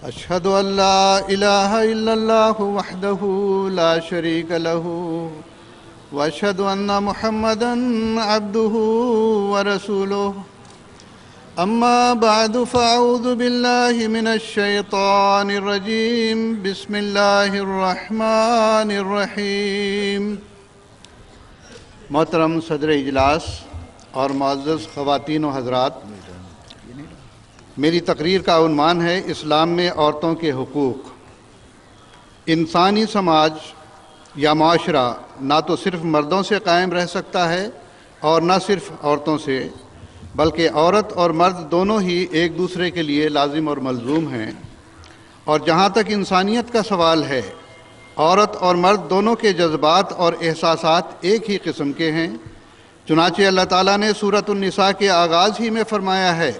أشهد أن لا إله إلا الله وحده لا شريك له وأشهد أن محمدًا عبده ورسوله أما بعد فأعوذ بالله من الشيطان الرجيم بسم الله الرحمن الرحيم۔ محترم صدر اجلاس اور معزز خواتین و حضرات، میری تقریر کا عنوان ہے اسلام میں عورتوں کے حقوق۔ انسانی سماج یا معاشرہ نہ تو صرف مردوں سے قائم رہ سکتا ہے اور نہ صرف عورتوں سے، بلکہ عورت اور مرد دونوں ہی ایک دوسرے کے لیے لازم اور ملزوم ہیں۔ اور جہاں تک انسانیت کا سوال ہے، عورت اور مرد دونوں کے جذبات اور احساسات ایک ہی قسم کے ہیں۔ چنانچہ اللہ تعالیٰ نے سورۃ النساء کے آغاز ہی میں فرمایا ہے،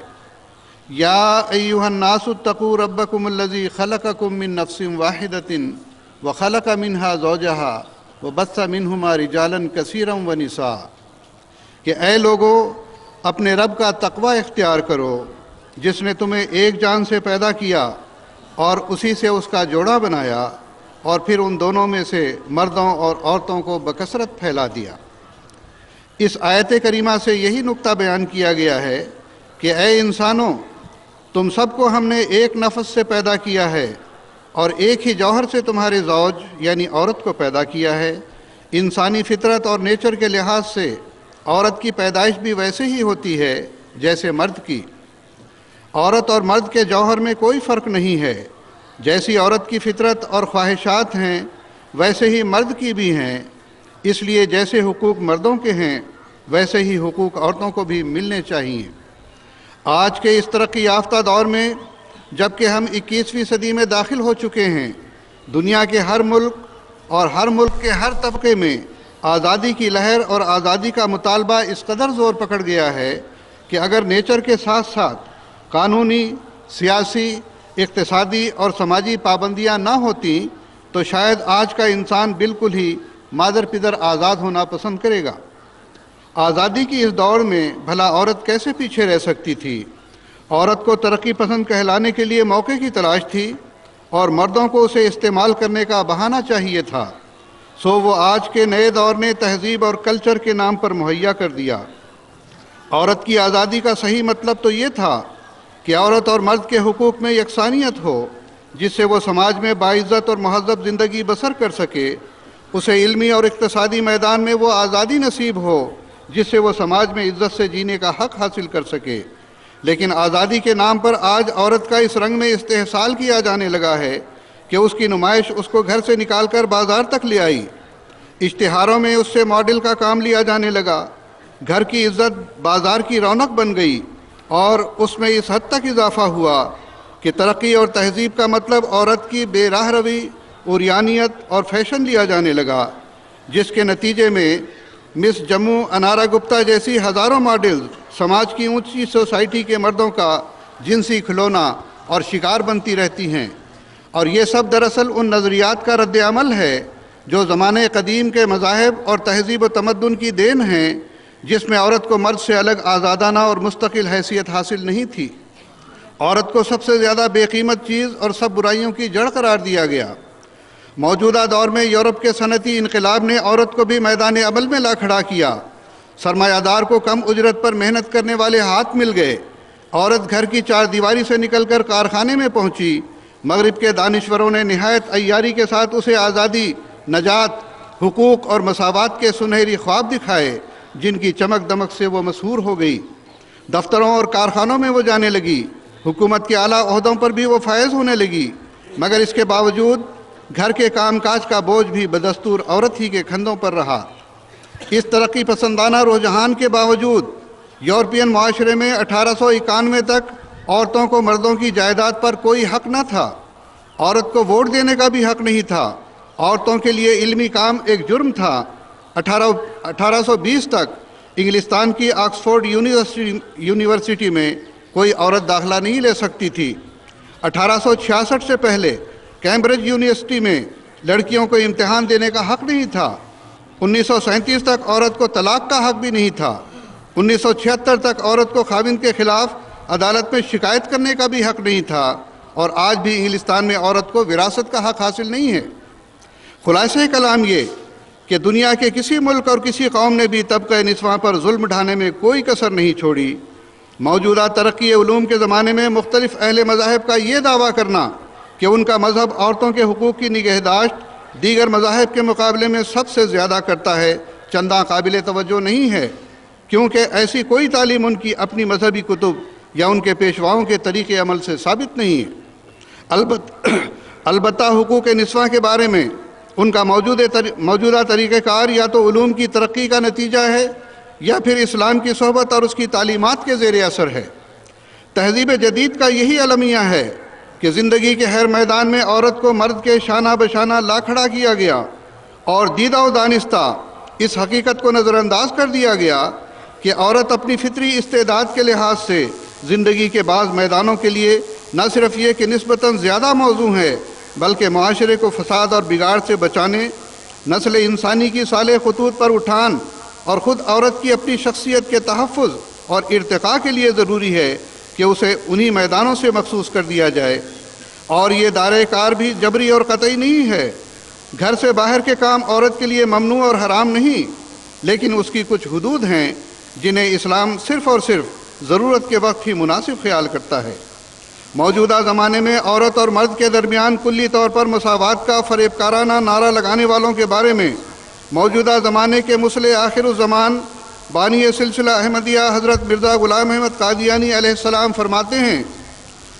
یا ایھا الناس اتقوا ربکم الذی خلقکم من نفس واحدۃ وخلق منها زوجها وبث منہما رجالا کثیرا ونساء، کہ اے لوگو اپنے رب کا تقوی اختیار کرو جس نے تمہیں ایک جان سے پیدا کیا اور اسی سے اس کا جوڑا بنایا، اور پھر ان دونوں میں سے مردوں اور عورتوں کو بکثرت پھیلا دیا۔ اس آیت کریمہ سے یہی نقطہ بیان کیا گیا ہے کہ اے انسانوں، تم سب کو ہم نے ایک نفس سے پیدا کیا ہے اور ایک ہی جوہر سے تمہارے زوج یعنی عورت کو پیدا کیا ہے۔ انسانی فطرت اور نیچر کے لحاظ سے عورت کی پیدائش بھی ویسے ہی ہوتی ہے جیسے مرد کی۔ عورت اور مرد کے جوہر میں کوئی فرق نہیں ہے۔ جیسی عورت کی فطرت اور خواہشات ہیں ویسے ہی مرد کی بھی ہیں۔ اس لیے جیسے حقوق مردوں کے ہیں ویسے ہی حقوق عورتوں کو بھی ملنے چاہیے۔ آج کے اس ترقی یافتہ دور میں جبکہ ہم 21ویں صدی میں داخل ہو چکے ہیں، دنیا کے ہر ملک اور ہر ملک کے ہر طبقے میں آزادی کی لہر اور آزادی کا مطالبہ اس قدر زور پکڑ گیا ہے کہ اگر نیچر کے ساتھ ساتھ قانونی، سیاسی، اقتصادی اور سماجی پابندیاں نہ ہوتیں تو شاید آج کا انسان بالکل ہی مادر پدر آزاد ہونا پسند کرے گا۔ آزادی کی اس دوڑ میں بھلا عورت کیسے پیچھے رہ سکتی تھی؟ عورت کو ترقی پسند کہلانے کے لیے موقع کی تلاش تھی اور مردوں کو اسے استعمال کرنے کا بہانہ چاہیے تھا، سو وہ آج کے نئے دور نے تہذیب اور کلچر کے نام پر مہیا کر دیا۔ عورت کی آزادی کا صحیح مطلب تو یہ تھا کہ عورت اور مرد کے حقوق میں یکسانیت ہو، جس سے وہ سماج میں باعزت اور مہذب زندگی بسر کر سکے۔ اسے علمی اور اقتصادی میدان میں وہ آزادی نصیب ہو جس سے وہ سماج میں عزت سے جینے کا حق حاصل کر سکے۔ لیکن آزادی کے نام پر آج عورت کا اس رنگ میں استحصال کیا جانے لگا ہے کہ اس کی نمائش اس کو گھر سے نکال کر بازار تک لے آئی۔ اشتہاروں میں اس سے ماڈل کا کام لیا جانے لگا۔ گھر کی عزت بازار کی رونق بن گئی، اور اس میں اس حد تک اضافہ ہوا کہ ترقی اور تہذیب کا مطلب عورت کی بے راہ روی، عریانیت اور فیشن لیا جانے لگا، جس کے نتیجے میں مس جموں انارا گپتا جیسی ہزاروں ماڈل سماج کی اونچی سوسائٹی کے مردوں کا جنسی کھلونا اور شکار بنتی رہتی ہیں۔ اور یہ سب دراصل ان نظریات کا رد عمل ہے جو زمانے قدیم کے مذاہب اور تہذیب و تمدن کی دین ہیں، جس میں عورت کو مرد سے الگ آزادانہ اور مستقل حیثیت حاصل نہیں تھی۔ عورت کو سب سے زیادہ بے قیمت چیز اور سب برائیوں کی جڑ قرار دیا گیا۔ موجودہ دور میں یورپ کے صنعتی انقلاب نے عورت کو بھی میدان عمل میں لا کھڑا کیا۔ سرمایہ دار کو کم اجرت پر محنت کرنے والے ہاتھ مل گئے۔ عورت گھر کی چار دیواری سے نکل کر کارخانے میں پہنچی۔ مغرب کے دانشوروں نے نہایت عیاری کے ساتھ اسے آزادی، نجات، حقوق اور مساوات کے سنہری خواب دکھائے، جن کی چمک دمک سے وہ مسحور ہو گئی۔ دفتروں اور کارخانوں میں وہ جانے لگی، حکومت کے اعلیٰ عہدوں پر بھی وہ فائز ہونے لگی، مگر اس کے باوجود گھر کے کام کاج کا بوجھ بھی بدستور عورت ہی کے کندھوں پر رہا۔ اس ترقی پسندانہ رجحان کے باوجود یورپین معاشرے میں 1891 تک عورتوں کو مردوں کی جائیداد پر کوئی حق نہ تھا۔ عورت کو ووٹ دینے کا بھی حق نہیں تھا۔ عورتوں کے لیے علمی کام ایک جرم تھا۔ 1820 تک انگلستان کی آکسفورڈ یونیورسٹی میں کوئی عورت داخلہ نہیں لے سکتی تھی۔ 1866 سے پہلے کیمبرج یونیورسٹی میں لڑکیوں کو امتحان دینے کا حق نہیں تھا۔ 1937 تک عورت کو طلاق کا حق بھی نہیں تھا۔ 1976 تک عورت کو خاوند کے خلاف عدالت میں شکایت کرنے کا بھی حق نہیں تھا، اور آج بھی انگلستان میں عورت کو وراثت کا حق حاصل نہیں ہے۔ خلاصہ کلام یہ کہ دنیا کے کسی ملک اور کسی قوم نے بھی طبقہ نسواں پر ظلم ڈھانے میں کوئی کسر نہیں چھوڑی۔ موجودہ ترقی علوم کے زمانے میں مختلف اہل مذاہب کا یہ دعویٰ کرنا کہ ان کا مذہب عورتوں کے حقوق کی نگہداشت دیگر مذاہب کے مقابلے میں سب سے زیادہ کرتا ہے چنداں قابل توجہ نہیں ہے، کیونکہ ایسی کوئی تعلیم ان کی اپنی مذہبی کتب یا ان کے پیشواؤں کے طریقے عمل سے ثابت نہیں ہے۔ البتہ حقوق نسواں کے بارے میں ان کا موجودہ طریقہ کار یا تو علوم کی ترقی کا نتیجہ ہے یا پھر اسلام کی صحبت اور اس کی تعلیمات کے زیر اثر ہے۔ تہذیب جدید کا یہی المیہ ہے کہ زندگی کے ہر میدان میں عورت کو مرد کے شانہ بشانہ لا کھڑا کیا گیا اور دیدہ و دانستہ اس حقیقت کو نظر انداز کر دیا گیا کہ عورت اپنی فطری استعداد کے لحاظ سے زندگی کے بعض میدانوں کے لیے نہ صرف یہ کہ نسبتاً زیادہ موزوں ہے بلکہ معاشرے کو فساد اور بگاڑ سے بچانے، نسل انسانی کی صالح خطوط پر اٹھان اور خود عورت کی اپنی شخصیت کے تحفظ اور ارتقاء کے لیے ضروری ہے کہ اسے انہی میدانوں سے مخصوص کر دیا جائے۔ اور یہ دائرہ کار بھی جبری اور قطعی نہیں ہے۔ گھر سے باہر کے کام عورت کے لیے ممنوع اور حرام نہیں، لیکن اس کی کچھ حدود ہیں جنہیں اسلام صرف اور صرف ضرورت کے وقت ہی مناسب خیال کرتا ہے۔ موجودہ زمانے میں عورت اور مرد کے درمیان کلی طور پر مساوات کا فریب کارانہ نعرہ لگانے والوں کے بارے میں موجودہ زمانے کے مصلح آخر الزمان بانی سلسلہ احمدیہ حضرت مرزا غلام احمد قادیانی علیہ السلام فرماتے ہیں،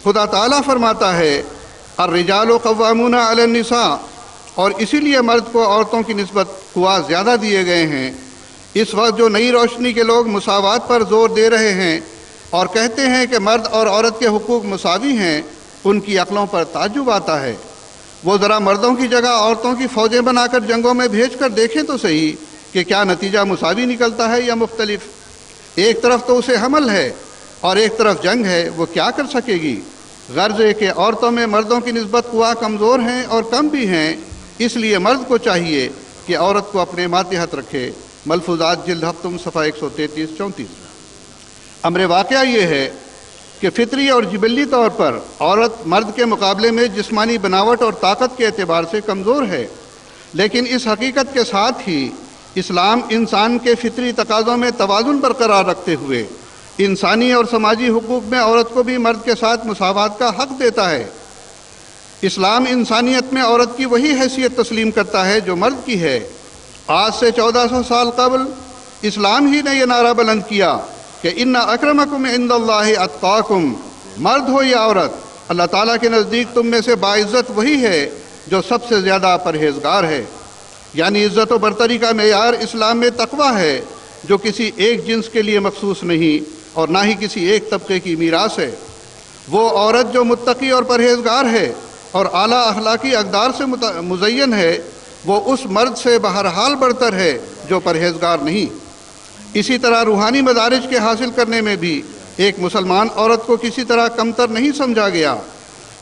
خدا تعالیٰ فرماتا ہے الرجال قوامون علی النساء، اور اسی لیے مرد کو عورتوں کی نسبت قوا زیادہ دیے گئے ہیں۔ اس وقت جو نئی روشنی کے لوگ مساوات پر زور دے رہے ہیں اور کہتے ہیں کہ مرد اور عورت کے حقوق مساوی ہیں، ان کی عقلوں پر تعجب آتا ہے۔ وہ ذرا مردوں کی جگہ عورتوں کی فوجیں بنا کر جنگوں میں بھیج کر دیکھیں تو صحیح کہ کیا نتیجہ مساوی نکلتا ہے یا مختلف۔ ایک طرف تو اسے حمل ہے اور ایک طرف جنگ ہے، وہ کیا کر سکے گی؟ غرض ہے کہ عورتوں میں مردوں کی نسبت قوا کمزور ہیں اور کم بھی ہیں، اس لیے مرد کو چاہیے کہ عورت کو اپنے ماتحت رکھے۔ ملفوظات جلد ہفتم صفحہ 133-34۔ امر واقعہ یہ ہے کہ فطری اور جبلی طور پر عورت مرد کے مقابلے میں جسمانی بناوٹ اور طاقت کے اعتبار سے کمزور ہے، لیکن اس حقیقت کے ساتھ ہی اسلام انسان کے فطری تقاضوں میں توازن برقرار رکھتے ہوئے انسانی اور سماجی حقوق میں عورت کو بھی مرد کے ساتھ مساوات کا حق دیتا ہے۔ اسلام انسانیت میں عورت کی وہی حیثیت تسلیم کرتا ہے جو مرد کی ہے۔ آج سے 1400 سال قبل اسلام ہی نے یہ نعرہ بلند کیا کہ ان اکرمکم عند اللہ اتقاکم، مرد ہو یا عورت، اللہ تعالیٰ کے نزدیک تم میں سے باعزت وہی ہے جو سب سے زیادہ پرہیزگار ہے۔ یعنی عزت و برتری کا معیار اسلام میں تقویٰ ہے، جو کسی ایک جنس کے لیے مخصوص نہیں اور نہ ہی کسی ایک طبقے کی میراث ہے۔ وہ عورت جو متقی اور پرہیزگار ہے اور اعلیٰ اخلاقی اقدار سے مزین ہے، وہ اس مرد سے بہرحال برتر ہے جو پرہیزگار نہیں۔ اسی طرح روحانی مدارج کے حاصل کرنے میں بھی ایک مسلمان عورت کو کسی طرح کمتر نہیں سمجھا گیا،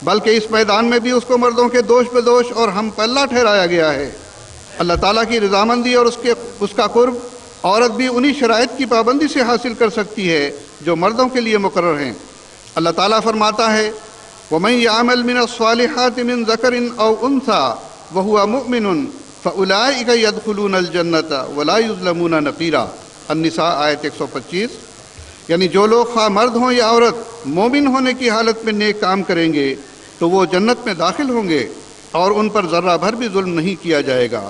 بلکہ اس میدان میں بھی اس کو مردوں کے دوش بدوش اور ہم پلہ ٹھہرایا گیا ہے۔ اللہ تعالیٰ کی رضامندی اور اس کا قرب عورت بھی انہی شرائط کی پابندی سے حاصل کر سکتی ہے جو مردوں کے لیے مقرر ہیں۔ اللہ تعالیٰ فرماتا ہے وَمَن يَعْمَلْ مِنَ الصَّالِحَاتِ مِن ذَكَرٍ أَوْ أُنثَىٰ وَهُوَ مُؤْمِنٌ فَأُولَٰئِكَ يَدْخُلُونَ الْجَنَّةَ وَلَا يُظْلَمُونَ نَقِيرًا۔ النساء آیت 125۔ یعنی جو لوگ خواہ مرد ہوں یا عورت مومن ہونے کی حالت میں نیک کام کریں گے تو وہ جنت میں داخل ہوں گے اور ان پر ذرہ بھر بھی ظلم نہیں کیا جائے گا۔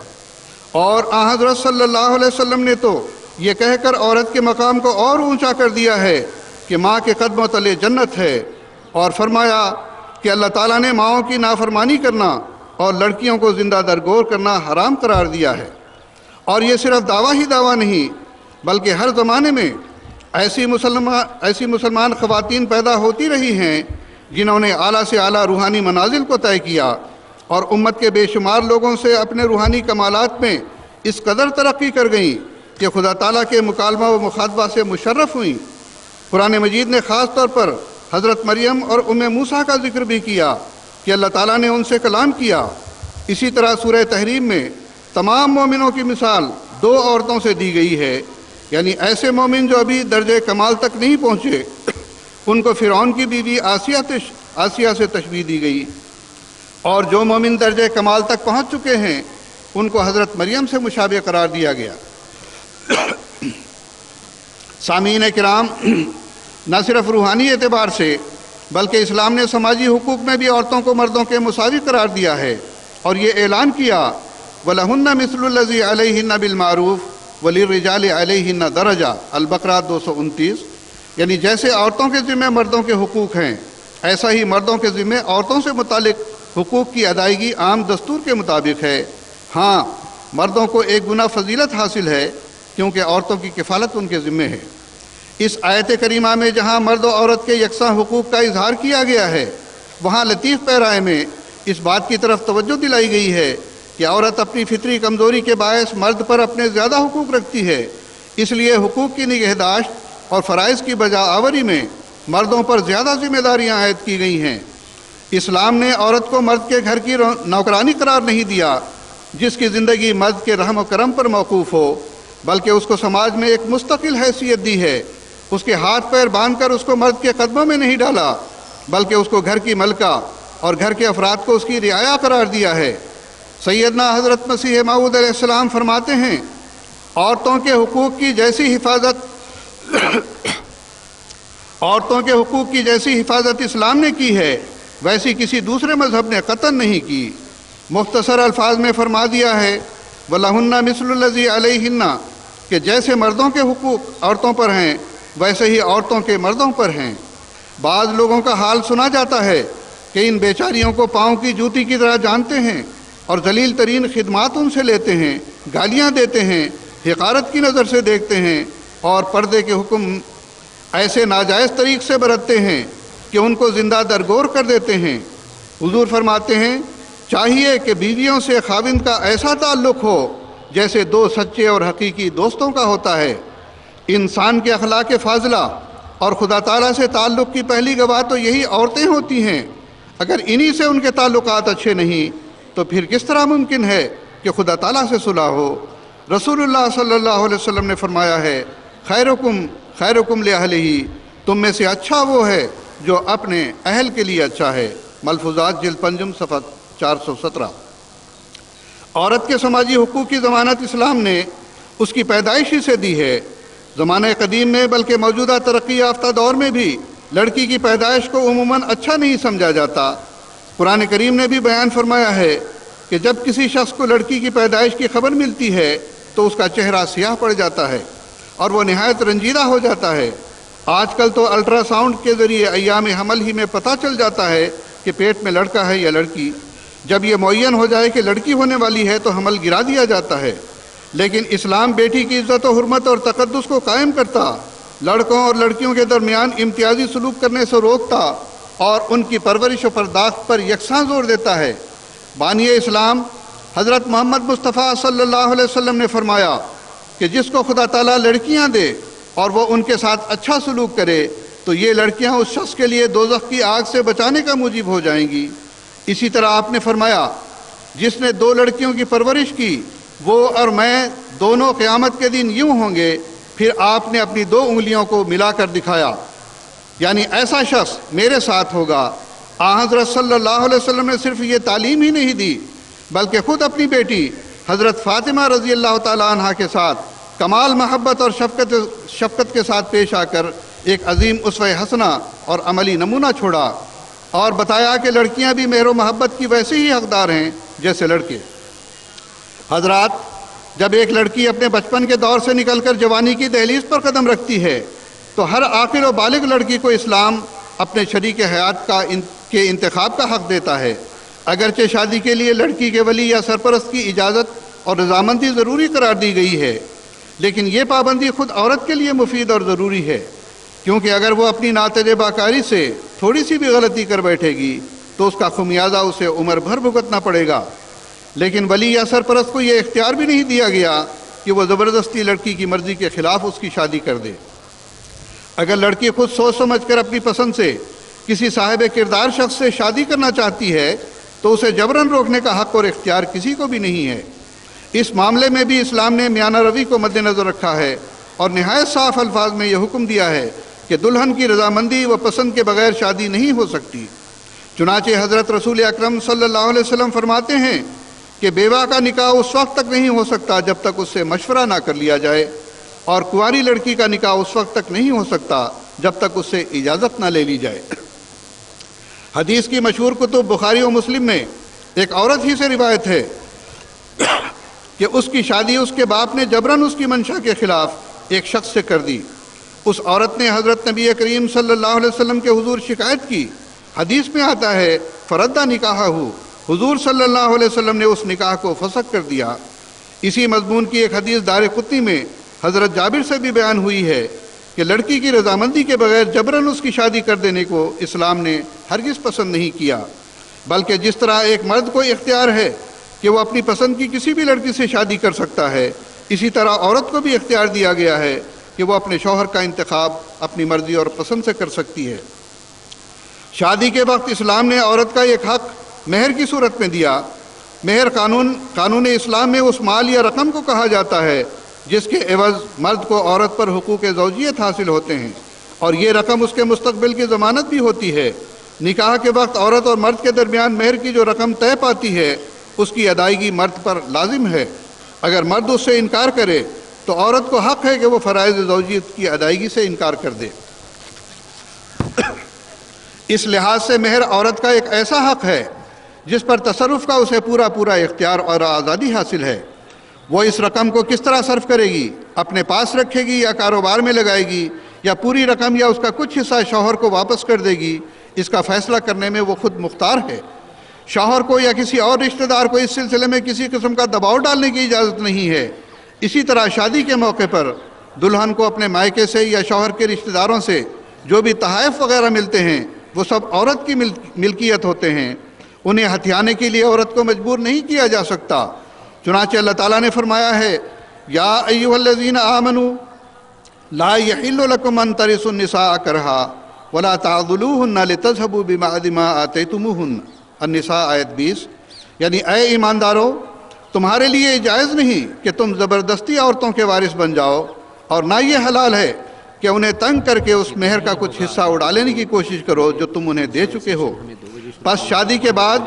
اور آن حضرت صلی اللہ علیہ وسلم نے تو یہ کہہ کر عورت کے مقام کو اور اونچا کر دیا ہے کہ ماں کے قدموں تلے جنت ہے، اور فرمایا کہ اللہ تعالیٰ نے ماؤں کی نافرمانی کرنا اور لڑکیوں کو زندہ درگور کرنا حرام قرار دیا ہے۔ اور یہ صرف دعویٰ ہی دعویٰ نہیں، بلکہ ہر زمانے میں ایسی مسلمان خواتین پیدا ہوتی رہی ہیں جنہوں نے اعلیٰ سے اعلیٰ روحانی منازل کو طے کیا اور امت کے بے شمار لوگوں سے اپنے روحانی کمالات میں اس قدر ترقی کر گئیں کہ خدا تعالیٰ کے مکالمہ و مخاطبہ سے مشرف ہوئیں۔ قرآن مجید نے خاص طور پر حضرت مریم اور موسیٰ کا ذکر بھی کیا کہ اللہ تعالیٰ نے ان سے کلام کیا۔ اسی طرح سورہ تحریم میں تمام مومنوں کی مثال 2 عورتوں سے دی گئی ہے، یعنی ایسے مومن جو ابھی درجہ کمال تک نہیں پہنچے ان کو فرعون کی بیوی آسیہ سے تشبیہ دی گئی، اور جو مومن درجہ کمال تک پہنچ چکے ہیں ان کو حضرت مریم سے مشابہ قرار دیا گیا۔ سامعین کرام، نہ صرف روحانی اعتبار سے بلکہ اسلام نے سماجی حقوق میں بھی عورتوں کو مردوں کے مساوی قرار دیا ہے، اور یہ اعلان کیا وَلَهُنَّ مِثْلُ الَّذِي عَلَيْهِنَّ بِالْمَعْرُوفِ وَلِلرِّجَالِ عَلَيْهِنَّ دَرَجَةٌ البقرہ 229، یعنی جیسے عورتوں کے ذمہ مردوں کے حقوق ہیں، ایسا ہی مردوں کے ذمہ عورتوں سے متعلق حقوق کی ادائیگی عام دستور کے مطابق ہے۔ ہاں، مردوں کو ایک گنا فضیلت حاصل ہے کیونکہ عورتوں کی کفالت ان کے ذمہ ہے۔ اس آیت کریمہ میں جہاں مرد و عورت کے یکساں حقوق کا اظہار کیا گیا ہے، وہاں لطیف پیرائے میں اس بات کی طرف توجہ دلائی گئی ہے کہ عورت اپنی فطری کمزوری کے باعث مرد پر اپنے زیادہ حقوق رکھتی ہے، اس لیے حقوق کی نگہداشت اور فرائض کی بجا آوری میں مردوں پر زیادہ ذمہ داریاں عائد کی گئی ہیں۔ اسلام نے عورت کو مرد کے گھر کی نوکرانی قرار نہیں دیا جس کی زندگی مرد کے رحم و کرم پر موقوف ہو، بلکہ اس کو سماج میں ایک مستقل حیثیت دی ہے۔ اس کے ہاتھ پیر باندھ کر اس کو مرد کے قدموں میں نہیں ڈالا، بلکہ اس کو گھر کی ملکہ اور گھر کے افراد کو اس کی رعایا قرار دیا ہے۔ سیدنا حضرت مسیح موعود علیہ السلام فرماتے ہیں، عورتوں کے حقوق کی جیسی حفاظت اسلام نے کی ہے ویسی کسی دوسرے مذہب نے قطعاً نہیں کی۔ مختصر الفاظ میں فرما دیا ہے وَلَهُنَّ مِثْلُ الَّذِي عَلَيْهِنَّ، کہ جیسے مردوں کے حقوق عورتوں پر ہیں ویسے ہی عورتوں کے مردوں پر ہیں۔ بعض لوگوں کا حال سنا جاتا ہے کہ ان بیچاریوں کو پاؤں کی جوتی کی طرح جانتے ہیں اور ذلیل ترین خدمات ان سے لیتے ہیں، گالیاں دیتے ہیں، حقارت کی نظر سے دیکھتے ہیں اور پردے کے حکم ایسے ناجائز طریق سے برتتے ہیں کہ ان کو زندہ درگور کر دیتے ہیں۔ حضور فرماتے ہیں، چاہیے کہ بیویوں سے خاوند کا ایسا تعلق ہو جیسے دو سچے اور حقیقی دوستوں کا ہوتا ہے۔ انسان کے اخلاق فاضلہ اور خدا تعالیٰ سے تعلق کی پہلی گواہ تو یہی عورتیں ہوتی ہیں۔ اگر انہی سے ان کے تعلقات اچھے نہیں تو پھر کس طرح ممکن ہے کہ خدا تعالیٰ سے صلح ہو؟ رسول اللہ صلی اللہ علیہ وسلم نے فرمایا ہے، خیرکم لأہلہ، تم میں سے اچھا وہ ہے جو اپنے اہل کے لیے اچھا ہے۔ ملفوظات جلد 5 صفحہ 417۔ عورت کے سماجی حقوق کی ضمانت اسلام نے اس کی پیدائش ہی سے دی ہے۔ زمانہ قدیم میں بلکہ موجودہ ترقی یافتہ دور میں بھی لڑکی کی پیدائش کو عموماً اچھا نہیں سمجھا جاتا۔ قرآن کریم نے بھی بیان فرمایا ہے کہ جب کسی شخص کو لڑکی کی پیدائش کی خبر ملتی ہے تو اس کا چہرہ سیاہ پڑ جاتا ہے اور وہ نہایت رنجیدہ ہو جاتا ہے۔ آج کل تو الٹرا ساؤنڈ کے ذریعے ایام حمل ہی میں پتہ چل جاتا ہے کہ پیٹ میں لڑکا ہے یا لڑکی۔ جب یہ معین ہو جائے کہ لڑکی ہونے والی ہے تو حمل گرا دیا جاتا ہے۔ لیکن اسلام بیٹی کی عزت و حرمت اور تقدس کو قائم کرتا، لڑکوں اور لڑکیوں کے درمیان امتیازی سلوک کرنے سے روکتا اور ان کی پرورش و پرداخت پر یکساں زور دیتا ہے۔ بانی اسلام حضرت محمد مصطفیٰ صلی اللہ علیہ وسلم نے فرمایا کہ جس کو خدا تعالیٰ لڑکیاں دے اور وہ ان کے ساتھ اچھا سلوک کرے تو یہ لڑکیاں اس شخص کے لیے دوزخ کی آگ سے بچانے کا موجب ہو جائیں گی۔ اسی طرح آپ نے فرمایا، جس نے 2 لڑکیوں کی پرورش کی وہ اور میں دونوں قیامت کے دن یوں ہوں گے۔ پھر آپ نے اپنی 2 انگلیوں کو ملا کر دکھایا، یعنی ایسا شخص میرے ساتھ ہوگا۔ حضرت صلی اللہ علیہ وسلم نے صرف یہ تعلیم ہی نہیں دی بلکہ خود اپنی بیٹی حضرت فاطمہ رضی اللہ تعالی عنہ کے ساتھ کمال محبت اور شفقت کے ساتھ پیش آ کر ایک عظیم اسوہ حسنہ اور عملی نمونہ چھوڑا اور بتایا کہ لڑکیاں بھی مہر و محبت کی ویسے ہی حقدار ہیں جیسے لڑکے۔ حضرات، جب ایک لڑکی اپنے بچپن کے دور سے نکل کر جوانی کی دہلیز پر قدم رکھتی ہے تو ہر عاقل و بالغ لڑکی کو اسلام اپنے شریک حیات کے انتخاب کا حق دیتا ہے۔ اگرچہ شادی کے لیے لڑکی کے ولی یا سرپرست کی اجازت اور رضامندی ضروری قرار دی گئی ہے، لیکن یہ پابندی خود عورت کے لیے مفید اور ضروری ہے، کیونکہ اگر وہ اپنی ناتجربہ کاری سے تھوڑی سی بھی غلطی کر بیٹھے گی تو اس کا خمیازہ اسے عمر بھر بھگتنا پڑے گا۔ لیکن ولی یا سرپرست کو یہ اختیار بھی نہیں دیا گیا کہ وہ زبردستی لڑکی کی مرضی کے خلاف اس کی شادی کر دے۔ اگر لڑکی خود سوچ سمجھ کر اپنی پسند سے کسی صاحب کردار شخص سے شادی کرنا چاہتی ہے تو اسے جبراً روکنے کا حق اور اختیار کسی کو بھی نہیں ہے۔ اس معاملے میں بھی اسلام نے میانہ روی کو مد نظر رکھا ہے اور نہایت صاف الفاظ میں یہ حکم دیا ہے کہ کہ دلہن کی رضامندی و پسند کے بغیر شادی نہیں ہو سکتی۔ چنانچہ حضرت رسول اکرم صلی اللہ علیہ وسلم فرماتے ہیں کہ بیوہ کا نکاح اس وقت تک نہیں ہو سکتا جب تک اس سے مشورہ نہ کر لیا جائے، اور کنواری لڑکی کا نکاح اس وقت تک نہیں ہو سکتا جب تک اس سے اجازت نہ لے لی جائے۔ حدیث کی مشہور کتب بخاری و مسلم میں ایک عورت ہی سے روایت ہے کہ اس کی شادی اس کے باپ نے جبراً اس کی منشا کے خلاف ایک شخص سے کر دی۔ اس عورت نے حضرت نبی کریم صلی اللہ علیہ وسلم کے حضور شکایت کی۔ حدیث میں آتا ہے فردہ نکاحہ، حضور صلی اللہ علیہ وسلم نے اس نکاح کو فسخ کر دیا۔ اسی مضمون کی ایک حدیث دارقطنی میں حضرت جابر سے بھی بیان ہوئی ہے کہ لڑکی کی رضامندی کے بغیر جبراً اس کی شادی کر دینے کو اسلام نے ہرگز پسند نہیں کیا، بلکہ جس طرح ایک مرد کو اختیار ہے کہ وہ اپنی پسند کی کسی بھی لڑکی سے شادی کر سکتا ہے، اسی طرح عورت کو بھی اختیار دیا گیا ہے کہ وہ اپنے شوہر کا انتخاب اپنی مرضی اور پسند سے کر سکتی ہے۔ شادی کے وقت اسلام نے عورت کا ایک حق مہر کی صورت میں دیا۔ مہر قانون اسلام میں اس مال یا رقم کو کہا جاتا ہے جس کے عوض مرد کو عورت پر حقوق زوجیت حاصل ہوتے ہیں، اور یہ رقم اس کے مستقبل کی ضمانت بھی ہوتی ہے۔ نکاح کے وقت عورت اور مرد کے درمیان مہر کی جو رقم طے پاتی ہے اس کی ادائیگی مرد پر لازم ہے۔ اگر مرد اس سے انکار کرے تو عورت کو حق ہے کہ وہ فرائض زوجیت کی ادائیگی سے انکار کر دے۔ اس لحاظ سے مہر عورت کا ایک ایسا حق ہے جس پر تصرف کا اسے پورا اختیار اور آزادی حاصل ہے۔ وہ اس رقم کو کس طرح صرف کرے گی، اپنے پاس رکھے گی یا کاروبار میں لگائے گی، یا پوری رقم یا اس کا کچھ حصہ شوہر کو واپس کر دے گی، اس کا فیصلہ کرنے میں وہ خود مختار ہے۔ شوہر کو یا کسی اور رشتہ دار کو اس سلسلے میں کسی قسم کا دباؤ ڈالنے کی اجازت نہیں ہے۔ اسی طرح شادی کے موقع پر دلہن کو اپنے مائکے سے یا شوہر کے رشتہ داروں سے جو بھی تحائف وغیرہ ملتے ہیں وہ سب عورت کی ملکیت ہوتے ہیں، انہیں ہتھیانے کے لیے عورت کو مجبور نہیں کیا جا سکتا۔ چنانچہ اللہ تعالیٰ نے فرمایا ہے یا ایھا الذین آمنوا لا یحل لکم ان ترثوا النساء کرہا ولا تعضلوہن لتذھبوا ببعض ما آتیتموہن، النساء آیت 20۔ یعنی اے ایماندارو، تمہارے لیے جائز نہیں کہ تم زبردستی عورتوں کے وارث بن جاؤ، اور نہ یہ حلال ہے کہ انہیں تنگ کر کے اس مہر کا کچھ حصہ اڑا لینے کی کوشش کرو جو تم انہیں دے چکے ہو۔ پس شادی کے بعد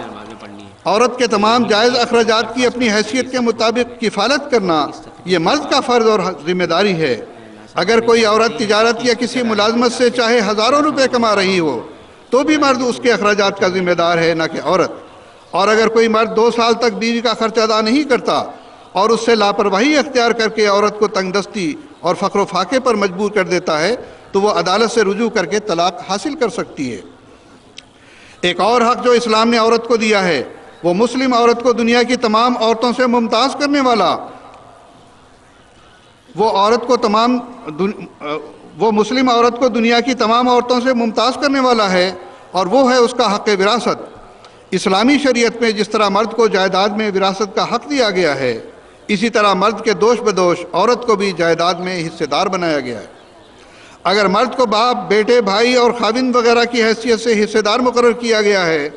عورت کے تمام جائز اخراجات کی اپنی حیثیت کے مطابق کفالت کرنا یہ مرد کا فرض اور ذمہ داری ہے۔ اگر کوئی عورت تجارت یا کسی ملازمت سے چاہے ہزاروں روپے کما رہی ہو تو بھی مرد اس کے اخراجات کا ذمہ دار ہے، نہ کہ عورت۔ اور اگر کوئی مرد 2 سال تک بیوی کا خرچ ادا نہیں کرتا اور اس سے لاپرواہی اختیار کر کے عورت کو تنگ دستی اور فقر و فاقے پر مجبور کر دیتا ہے تو وہ عدالت سے رجوع کر کے طلاق حاصل کر سکتی ہے۔ ایک اور حق جو اسلام نے عورت کو دیا ہے وہ مسلم عورت کو دنیا کی تمام عورتوں سے ممتاز کرنے والا، وہ مسلم عورت کو دنیا کی تمام عورتوں سے ممتاز کرنے والا ہے، اور وہ ہے اس کا حق وراثت۔ اسلامی شریعت میں جس طرح مرد کو جائیداد میں وراثت کا حق دیا گیا ہے، اسی طرح مرد کے دوش بدوش عورت کو بھی جائیداد میں حصے دار بنایا گیا ہے۔ اگر مرد کو باپ، بیٹے، بھائی اور خاوند وغیرہ کی حیثیت سے حصے دار مقرر کیا گیا ہے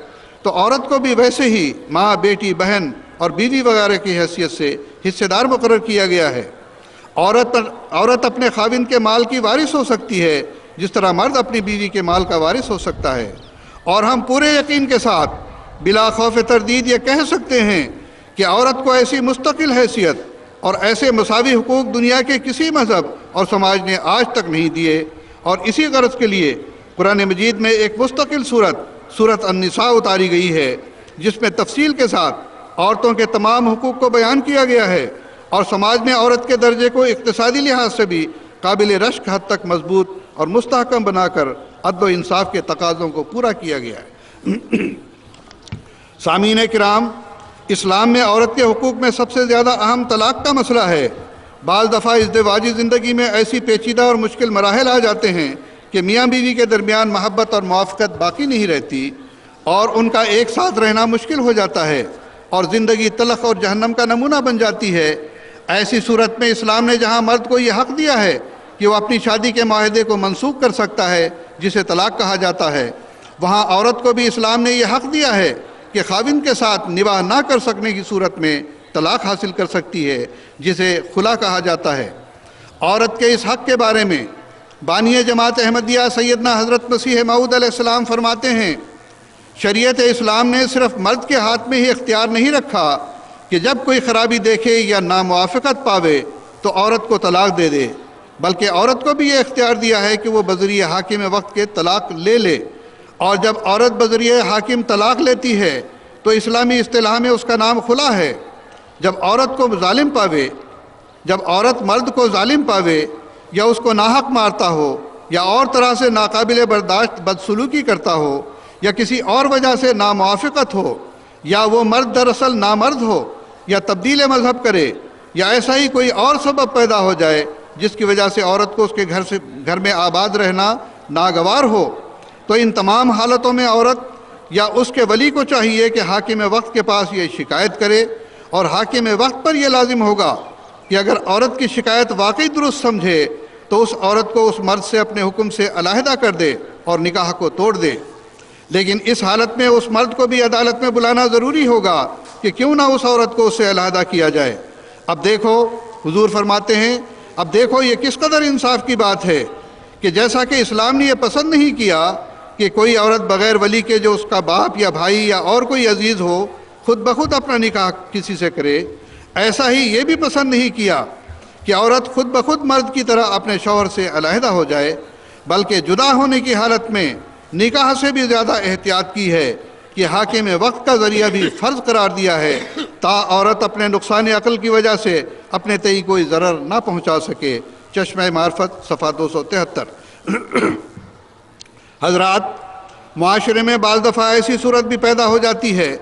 تو عورت کو بھی ویسے ہی ماں، بیٹی، بہن اور بیوی وغیرہ کی حیثیت سے حصے دار مقرر کیا گیا ہے۔ عورت اپنے خاوند کے مال کی وارث ہو سکتی ہے جس طرح مرد اپنی بیوی کے مال کا وارث ہو سکتا ہے، اور ہم پورے یقین کے ساتھ بلا خوف تردید یہ کہہ سکتے ہیں کہ عورت کو ایسی مستقل حیثیت اور ایسے مساوی حقوق دنیا کے کسی مذہب اور سماج نے آج تک نہیں دیے، اور اسی غرض کے لیے قرآن مجید میں ایک مستقل سورت النساء اتاری گئی ہے جس میں تفصیل کے ساتھ عورتوں کے تمام حقوق کو بیان کیا گیا ہے، اور سماج میں عورت کے درجے کو اقتصادی لحاظ سے بھی قابل رشک حد تک مضبوط اور مستحکم بنا کر عدل و انصاف کے تقاضوں کو پورا کیا گیا ہے۔ سامعین کرام، اسلام میں عورت کے حقوق میں سب سے زیادہ اہم طلاق کا مسئلہ ہے۔ بعض دفعہ ازدواجی زندگی میں ایسی پیچیدہ اور مشکل مراحل آ جاتے ہیں کہ میاں بیوی کے درمیان محبت اور موافقت باقی نہیں رہتی، اور ان کا ایک ساتھ رہنا مشکل ہو جاتا ہے، اور زندگی تلخ اور جہنم کا نمونہ بن جاتی ہے۔ ایسی صورت میں اسلام نے جہاں مرد کو یہ حق دیا ہے کہ وہ اپنی شادی کے معاہدے کو منسوخ کر سکتا ہے جسے طلاق کہا جاتا ہے، وہاں عورت کو بھی اسلام نے یہ حق دیا ہے کہ خاوند کے ساتھ نباہ نہ کر سکنے کی صورت میں طلاق حاصل کر سکتی ہے جسے خلا کہا جاتا ہے۔ عورت کے اس حق کے بارے میں بانی جماعت احمدیہ سیدنا حضرت مسیح موعود علیہ السلام فرماتے ہیں شریعت اسلام نے صرف مرد کے ہاتھ میں ہی اختیار نہیں رکھا کہ جب کوئی خرابی دیکھے یا ناموافقت پاوے تو عورت کو طلاق دے دے، بلکہ عورت کو بھی یہ اختیار دیا ہے کہ وہ بذریعہ حاکم وقت کے طلاق لے لے، اور جب عورت بذریعہ حاکم طلاق لیتی ہے تو اسلامی اصطلاح میں اس کا نام خلا ہے۔ جب عورت کو ظالم پاوے، جب عورت مرد کو ظالم پاوے یا اس کو ناحق مارتا ہو یا اور طرح سے ناقابل برداشت بدسلوکی کرتا ہو یا کسی اور وجہ سے ناموافقت ہو، یا وہ مرد دراصل نامرد ہو یا تبدیل مذہب کرے، یا ایسا ہی کوئی اور سبب پیدا ہو جائے جس کی وجہ سے عورت کو اس کے گھر میں آباد رہنا ناگوار ہو، تو ان تمام حالتوں میں عورت یا اس کے ولی کو چاہیے کہ حاکم وقت کے پاس یہ شکایت کرے، اور حاکم وقت پر یہ لازم ہوگا کہ اگر عورت کی شکایت واقعی درست سمجھے تو اس عورت کو اس مرد سے اپنے حکم سے علیحدہ کر دے اور نکاح کو توڑ دے۔ لیکن اس حالت میں اس مرد کو بھی عدالت میں بلانا ضروری ہوگا کہ کیوں نہ اس عورت کو اس سے علیحدہ کیا جائے۔ اب دیکھو، حضور فرماتے ہیں، اب دیکھو یہ کس قدر انصاف کی بات ہے کہ جیسا کہ اسلام نے یہ پسند نہیں کیا کہ کوئی عورت بغیر ولی کے جو اس کا باپ یا بھائی یا اور کوئی عزیز ہو خود بخود اپنا نکاح کسی سے کرے، ایسا ہی یہ بھی پسند نہیں کیا کہ عورت خود بخود مرد کی طرح اپنے شوہر سے علیحدہ ہو جائے، بلکہ جدا ہونے کی حالت میں نکاح سے بھی زیادہ احتیاط کی ہے کہ حاکم وقت کا ذریعہ بھی فرض قرار دیا ہے تا عورت اپنے نقصان عقل کی وجہ سے اپنے تئیں کوئی ضرر نہ پہنچا سکے۔ چشمہ معرفت صفحہ 273۔ حضرات، معاشرے میں بعض دفعہ ایسی صورت بھی پیدا ہو جاتی ہے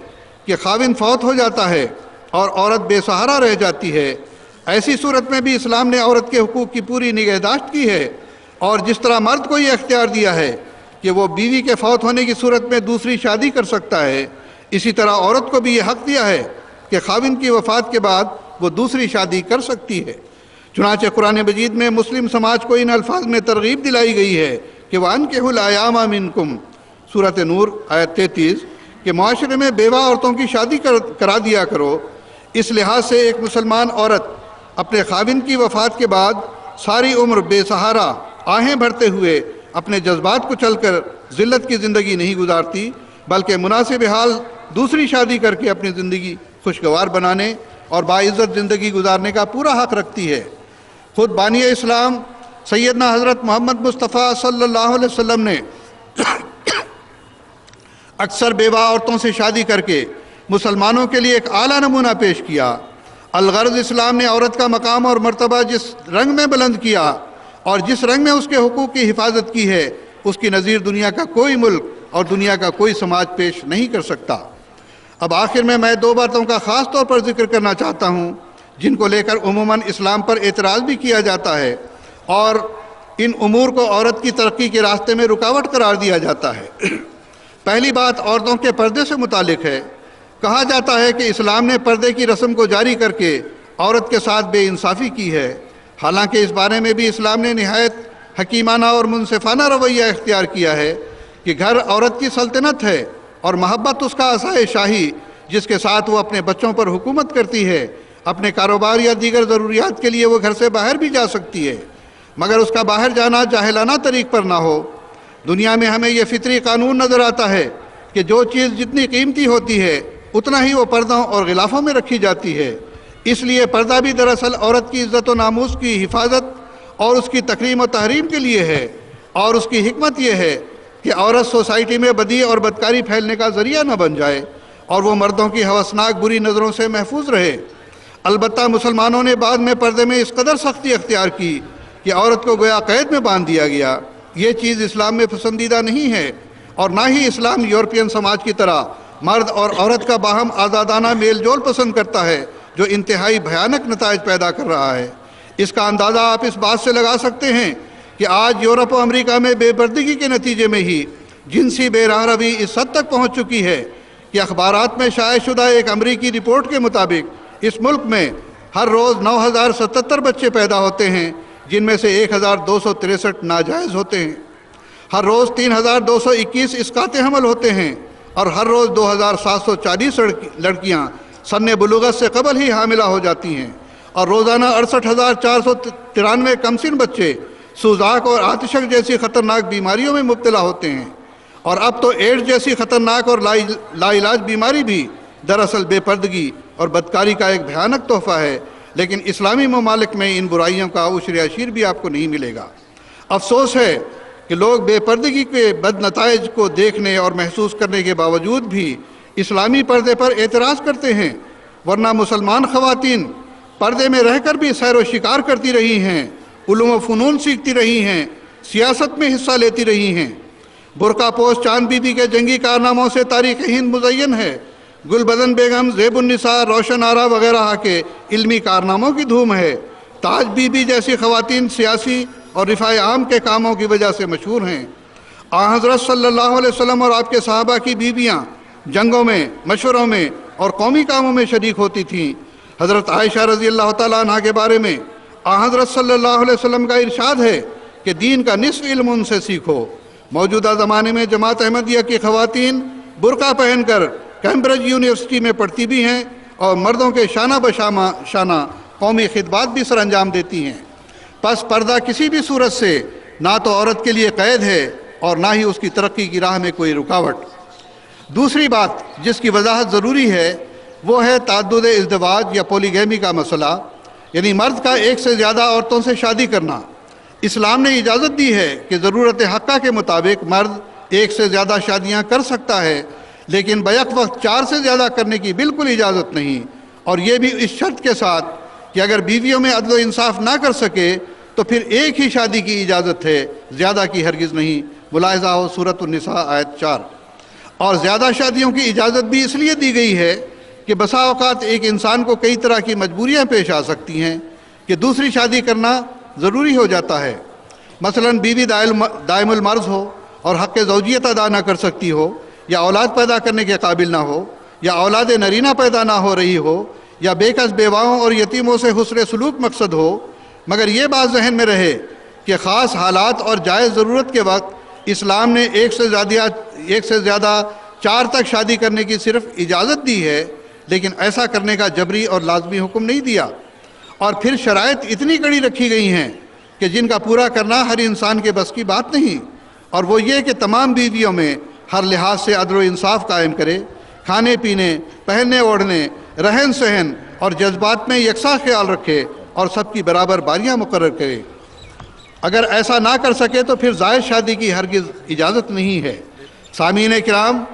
کہ خاوند فوت ہو جاتا ہے اور عورت بے سہارا رہ جاتی ہے۔ ایسی صورت میں بھی اسلام نے عورت کے حقوق کی پوری نگہداشت کی ہے، اور جس طرح مرد کو یہ اختیار دیا ہے کہ وہ بیوی کے فوت ہونے کی صورت میں دوسری شادی کر سکتا ہے، اسی طرح عورت کو بھی یہ حق دیا ہے کہ خاوند کی وفات کے بعد وہ دوسری شادی کر سکتی ہے۔ چنانچہ قرآن مجید میں مسلم سماج کو ان الفاظ میں ترغیب دلائی گئی ہے کہ وَأَنكِحُوا الْأَيَامَ مِنكُمْ، سورۃ نور آیت 33، کہ معاشرے میں بیوہ عورتوں کی شادی کرا دیا کرو۔ اس لحاظ سے ایک مسلمان عورت اپنے خاوند کی وفات کے بعد ساری عمر بے سہارا آہیں بھرتے ہوئے اپنے جذبات کو چل کر ذلت کی زندگی نہیں گزارتی، بلکہ مناسب حال دوسری شادی کر کے اپنی زندگی خوشگوار بنانے اور باعزت زندگی گزارنے کا پورا حق رکھتی ہے۔ خود بانی اسلام سیدنا حضرت محمد مصطفیٰ صلی اللہ علیہ وسلم نے اکثر بیوہ عورتوں سے شادی کر کے مسلمانوں کے لیے ایک اعلیٰ نمونہ پیش کیا۔ الغرض اسلام نے عورت کا مقام اور مرتبہ جس رنگ میں بلند کیا اور جس رنگ میں اس کے حقوق کی حفاظت کی ہے، اس کی نظیر دنیا کا کوئی ملک اور دنیا کا کوئی سماج پیش نہیں کر سکتا۔ اب آخر میں دو باتوں کا خاص طور پر ذکر کرنا چاہتا ہوں جن کو لے کر عموماً اسلام پر اعتراض بھی کیا جاتا ہے، اور ان امور کو عورت کی ترقی کے راستے میں رکاوٹ قرار دیا جاتا ہے۔ پہلی بات عورتوں کے پردے سے متعلق ہے۔ کہا جاتا ہے کہ اسلام نے پردے کی رسم کو جاری کر کے عورت کے ساتھ بے انصافی کی ہے، حالانکہ اس بارے میں بھی اسلام نے نہایت حکیمانہ اور منصفانہ رویہ اختیار کیا ہے کہ گھر عورت کی سلطنت ہے اور محبت اس کا عصائے شاہی جس کے ساتھ وہ اپنے بچوں پر حکومت کرتی ہے۔ اپنے کاروبار یا دیگر ضروریات کے لیے وہ گھر سے باہر بھی جا سکتی ہے، مگر اس کا باہر جانا جاہلانہ طریق پر نہ ہو۔ دنیا میں ہمیں یہ فطری قانون نظر آتا ہے کہ جو چیز جتنی قیمتی ہوتی ہے اتنا ہی وہ پردوں اور غلافوں میں رکھی جاتی ہے۔ اس لیے پردہ بھی دراصل عورت کی عزت و ناموس کی حفاظت اور اس کی تکریم و تحریم کے لیے ہے، اور اس کی حکمت یہ ہے کہ عورت سوسائٹی میں بدی اور بدکاری پھیلنے کا ذریعہ نہ بن جائے اور وہ مردوں کی ہوسناک بری نظروں سے محفوظ رہے۔ البتہ مسلمانوں نے بعد میں پردے میں اس قدر سختی اختیار کی کہ عورت کو گویا قید میں باندھ دیا گیا۔ یہ چیز اسلام میں پسندیدہ نہیں ہے، اور نہ ہی اسلام یورپین سماج کی طرح مرد اور عورت کا باہم آزادانہ میل جول پسند کرتا ہے جو انتہائی بھیانک نتائج پیدا کر رہا ہے۔ اس کا اندازہ آپ اس بات سے لگا سکتے ہیں کہ آج یورپ و امریکہ میں بے پردگی کے نتیجے میں ہی جنسی بے راہ روی اس حد تک پہنچ چکی ہے کہ اخبارات میں شائع شدہ ایک امریکی رپورٹ کے مطابق اس ملک میں ہر روز 9077 بچے پیدا ہوتے ہیں، جن میں سے 1263 ناجائز ہوتے ہیں۔ ہر روز 3221 اسقاط حمل ہوتے ہیں، اور ہر روز 2740 لڑکیاں سن بلوغت سے قبل ہی حاملہ ہو جاتی ہیں، اور روزانہ 68493 کمسن بچے سوزاک اور آتشک جیسی خطرناک بیماریوں میں مبتلا ہوتے ہیں، اور اب تو ایڈز جیسی خطرناک اور لا علاج بیماری بھی دراصل بے پردگی اور بدکاری کا ایک بھیانک تحفہ ہے، لیکن اسلامی ممالک میں ان برائیوں کا عشر عشیر بھی آپ کو نہیں ملے گا۔ افسوس ہے کہ لوگ بے پردگی کے بد نتائج کو دیکھنے اور محسوس کرنے کے باوجود بھی اسلامی پردے پر اعتراض کرتے ہیں، ورنہ مسلمان خواتین پردے میں رہ کر بھی سیر و شکار کرتی رہی ہیں، علوم و فنون سیکھتی رہی ہیں، سیاست میں حصہ لیتی رہی ہیں۔ برقع پوش چاند بی بی کے جنگی کارناموں سے تاریخ ہند مزین ہے، گل بدن بیگم، زیب النساء، روشن آرا وغیرہ کے علمی کارناموں کی دھوم ہے۔ تاج بی بی جیسی خواتین سیاسی اور رفاع عام کے کاموں کی وجہ سے مشہور ہیں۔ حضرت صلی اللہ علیہ وسلم اور آپ کے صحابہ کی بیویاں جنگوں میں، مشوروں میں اور قومی کاموں میں شریک ہوتی تھیں۔ حضرت عائشہ رضی اللہ تعالیٰ عنہ کے بارے میں حضرت صلی اللہ علیہ وسلم کا ارشاد ہے کہ دین کا نصف علم ان سے سیکھو۔ موجودہ زمانے میں جماعت احمدیہ کی خواتین برقع پہن کر کیمبرج یونیورسٹی میں پڑھتی بھی ہیں اور مردوں کے شانہ شانہ قومی خدمات بھی سر انجام دیتی ہیں۔ پس پردہ کسی بھی صورت سے نہ تو عورت کے لیے قید ہے اور نہ ہی اس کی ترقی کی راہ میں کوئی رکاوٹ۔ دوسری بات جس کی وضاحت ضروری ہے وہ ہے تعدد ازدواج یا پولیگیمی کا مسئلہ، یعنی مرد کا ایک سے زیادہ عورتوں سے شادی کرنا۔ اسلام نے اجازت دی ہے کہ ضرورت حقہ کے مطابق مرد ایک سے زیادہ شادیاں کر سکتا ہے، لیکن بیک وقت 4 سے زیادہ کرنے کی بالکل اجازت نہیں، اور یہ بھی اس شرط کے ساتھ کہ اگر بیویوں میں عدل و انصاف نہ کر سکے تو پھر ایک ہی شادی کی اجازت ہے، زیادہ کی ہرگز نہیں۔ ملاحظہ ہو سورۃ النساء آیت 4۔ اور زیادہ شادیوں کی اجازت بھی اس لیے دی گئی ہے کہ بسا اوقات ایک انسان کو کئی طرح کی مجبوریاں پیش آ سکتی ہیں کہ دوسری شادی کرنا ضروری ہو جاتا ہے۔ مثلا بیوی دائم المرض ہو اور حق زوجیت ادا نہ کر سکتی ہو، یا اولاد پیدا کرنے کے قابل نہ ہو، یا اولاد نرینہ پیدا نہ ہو رہی ہو، یا بے کس بیواؤں اور یتیموں سے حسن سلوک مقصد ہو، مگر یہ بات ذہن میں رہے کہ خاص حالات اور جائز ضرورت کے وقت اسلام نے ایک سے زیادہ 4 تک شادی کرنے کی صرف اجازت دی ہے، لیکن ایسا کرنے کا جبری اور لازمی حکم نہیں دیا۔ اور پھر شرائط اتنی کڑی رکھی گئی ہیں کہ جن کا پورا کرنا ہر انسان کے بس کی بات نہیں، اور وہ یہ کہ تمام بیویوں میں ہر لحاظ سے عدل و انصاف قائم کرے، کھانے پینے، پہننے اوڑھنے، رہن سہن اور جذبات میں یکساں خیال رکھے اور سب کی برابر باریاں مقرر کرے۔ اگر ایسا نہ کر سکے تو پھر زائد شادی کی ہرگز اجازت نہیں ہے۔ سامعین کرام،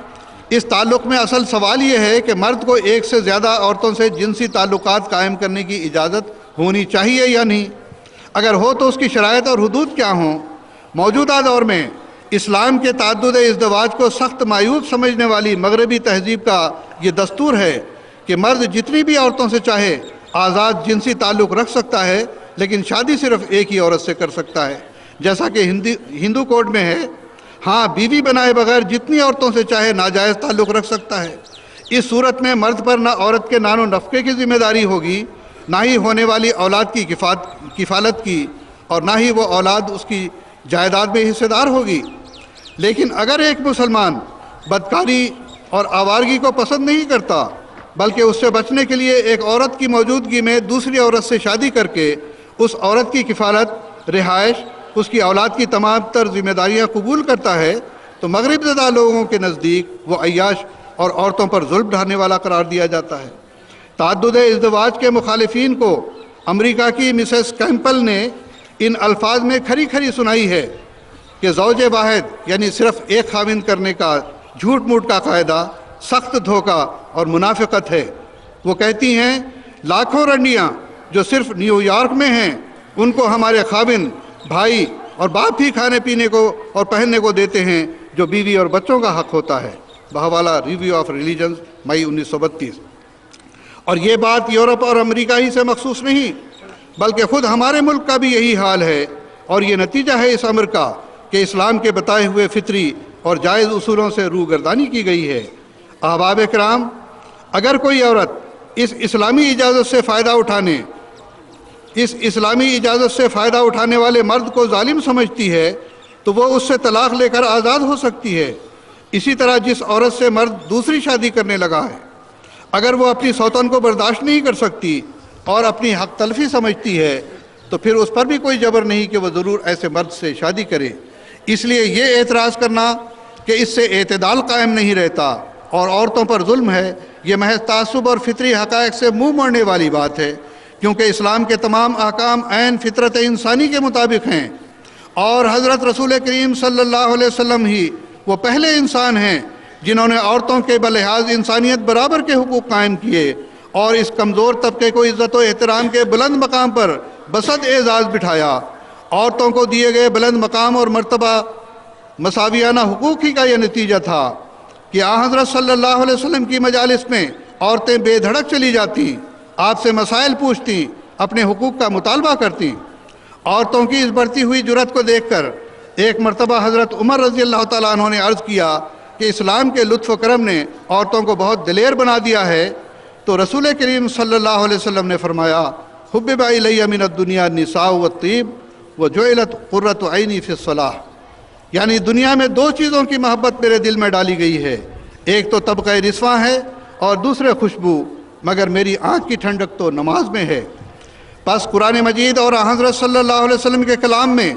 اس تعلق میں اصل سوال یہ ہے کہ مرد کو ایک سے زیادہ عورتوں سے جنسی تعلقات قائم کرنے کی اجازت ہونی چاہیے یا نہیں؟ اگر ہو تو اس کی شرائط اور حدود کیا ہوں؟ موجودہ دور میں اسلام کے تعدد ازدواج کو سخت مایوب سمجھنے والی مغربی تہذیب کا یہ دستور ہے کہ مرد جتنی بھی عورتوں سے چاہے آزاد جنسی تعلق رکھ سکتا ہے، لیکن شادی صرف ایک ہی عورت سے کر سکتا ہے، جیسا کہ ہندو کوڈ میں ہے۔ ہاں، بیوی بنائے بغیر جتنی عورتوں سے چاہے ناجائز تعلق رکھ سکتا ہے۔ اس صورت میں مرد پر نہ عورت کے نان و نفقے کی ذمہ داری ہوگی، نہ ہی ہونے والی اولاد کی کفالت کی، اور نہ ہی وہ اولاد اس کی جائیداد میں حصہ دار ہوگی۔ لیکن اگر ایک مسلمان بدکاری اور آوارگی کو پسند نہیں کرتا، بلکہ اس سے بچنے کے لیے ایک عورت کی موجودگی میں دوسری عورت سے شادی کر کے اس عورت کی کفالت، رہائش، اس کی اولاد کی تمام تر ذمہ داریاں قبول کرتا ہے، تو مغرب زدہ لوگوں کے نزدیک وہ عیاش اور عورتوں پر ظلم ڈھانے والا قرار دیا جاتا ہے۔ تعدد ازدواج کے مخالفین کو امریکہ کی مسز کیمپل نے ان الفاظ میں کھری کھری سنائی ہے کہ زوج واحد یعنی صرف ایک خاوند کرنے کا جھوٹ موٹ کا قاعدہ سخت دھوکہ اور منافقت ہے۔ وہ کہتی ہیں، لاکھوں رنڈیاں جو صرف نیو یارک میں ہیں، ان کو ہمارے خاوند، بھائی اور باپ ہی کھانے پینے کو اور پہننے کو دیتے ہیں جو بیوی اور بچوں کا حق ہوتا ہے۔ بہوالا ریویو آف ریلیجنز، مئی 1932۔ اور یہ بات یورپ اور امریکہ ہی سے مخصوص نہیں، بلکہ خود ہمارے ملک کا بھی یہی حال ہے، اور یہ نتیجہ ہے اس امر کا کہ اسلام کے بتائے ہوئے فطری اور جائز اصولوں سے روگردانی کی گئی ہے۔ احباب کرام، اگر کوئی عورت اس اسلامی اجازت سے فائدہ اٹھانے والے مرد کو ظالم سمجھتی ہے تو وہ اس سے طلاق لے کر آزاد ہو سکتی ہے۔ اسی طرح جس عورت سے مرد دوسری شادی کرنے لگا ہے، اگر وہ اپنی سوتن کو برداشت نہیں کر سکتی اور اپنی حق تلفی سمجھتی ہے تو پھر اس پر بھی کوئی جبر نہیں کہ وہ ضرور ایسے مرد سے شادی کرے۔ اس لیے یہ اعتراض کرنا کہ اس سے اعتدال قائم نہیں رہتا اور عورتوں پر ظلم ہے، یہ محض تعصب اور فطری حقائق سے منہ موڑنے والی بات ہے، کیونکہ اسلام کے تمام احکام عین فطرت انسانی کے مطابق ہیں، اور حضرت رسول کریم صلی اللہ علیہ وسلم ہی وہ پہلے انسان ہیں جنہوں نے عورتوں کے بلحاظ انسانیت برابر کے حقوق قائم کیے اور اس کمزور طبقے کو عزت و احترام کے بلند مقام پر بسط اعزاز بٹھایا۔ عورتوں کو دیے گئے بلند مقام اور مرتبہ مساویانہ حقوق ہی کا یہ نتیجہ تھا کہ حضرت صلی اللہ علیہ وسلم کی مجالس میں عورتیں بے دھڑک چلی جاتیں، آپ سے مسائل پوچھتیں، اپنے حقوق کا مطالبہ کرتیں۔ عورتوں کی اس بڑھتی ہوئی جرأت کو دیکھ کر ایک مرتبہ حضرت عمر رضی اللہ تعالیٰ عنہ نے عرض کیا کہ اسلام کے لطف و کرم نے عورتوں کو بہت دلیر بنا دیا ہے، تو رسول کریم صلی اللہ علیہ وسلم نے فرمایا، حبب الی من الدنیا النساء والطیب وجعلت قرۃ عینی فی الصلاۃ، یعنی دنیا میں دو چیزوں کی محبت میرے دل میں ڈالی گئی ہے، ایک تو طبقہ رسواں ہے اور دوسرے خوشبو، مگر میری آنکھ کی ٹھنڈک تو نماز میں ہے۔ پس قرآن مجید اور حضرت صلی اللہ علیہ وسلم کے کلام میں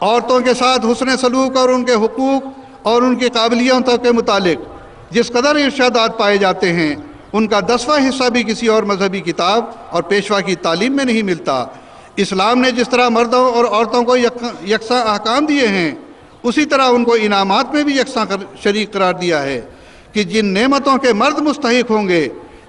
عورتوں کے ساتھ حسن سلوک اور ان کے حقوق اور ان کی قابلیتوں کے متعلق جس قدر ارشادات پائے جاتے ہیں، ان کا 10واں حصہ بھی کسی اور مذہبی کتاب اور پیشوا کی تعلیم میں نہیں ملتا۔ اسلام نے جس طرح مردوں اور عورتوں کو یکساں احکام دیے ہیں، اسی طرح ان کو انعامات میں بھی یکساں شریک قرار دیا ہے کہ جن نعمتوں کے مرد مستحق ہوں گے،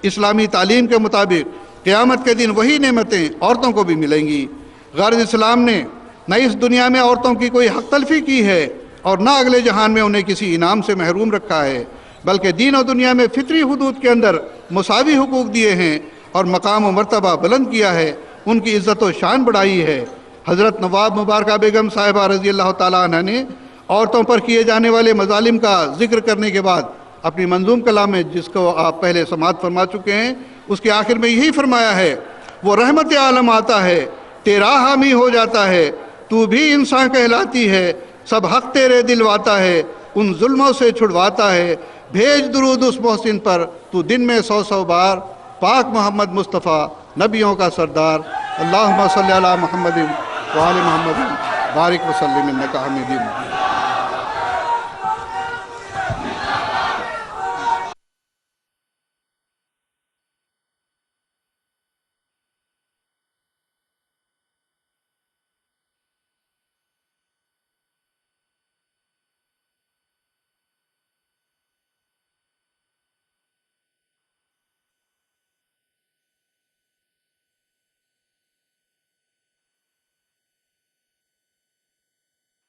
اسلامی تعلیم کے مطابق قیامت کے دن وہی نعمتیں عورتوں کو بھی ملیں گی۔ غرض اسلام نے نہ اس دنیا میں عورتوں کی کوئی حق تلفی کی ہے اور نہ اگلے جہان میں انہیں کسی انعام سے محروم رکھا ہے، بلکہ دین و دنیا میں فطری حدود کے اندر مساوی حقوق دیے ہیں اور مقام و مرتبہ بلند کیا ہے، ان کی عزت و شان بڑھائی ہے۔ حضرت نواب مبارکہ بیگم صاحبہ رضی اللہ تعالیٰ عنہ نے عورتوں پر کیے جانے والے مظالم کا ذکر کرنے کے بعد اپنی منظوم کلام میں، جس کو آپ پہلے سماعت فرما چکے ہیں، اس کے آخر میں یہی فرمایا ہے، وہ رحمت عالم آتا ہے، تیرا حامی ہو جاتا ہے، تو بھی انسان کہلاتی ہے، سب حق تیرے دلواتا ہے، ان ظلموں سے چھڑواتا ہے، بھیج درود اس محسن پر، تو دن میں 100 بار، پاک محمد مصطفیٰ نبیوں کا سردار، اللہم صلی علی محمد وآل محمد بارک وسلم انک حمید مجید۔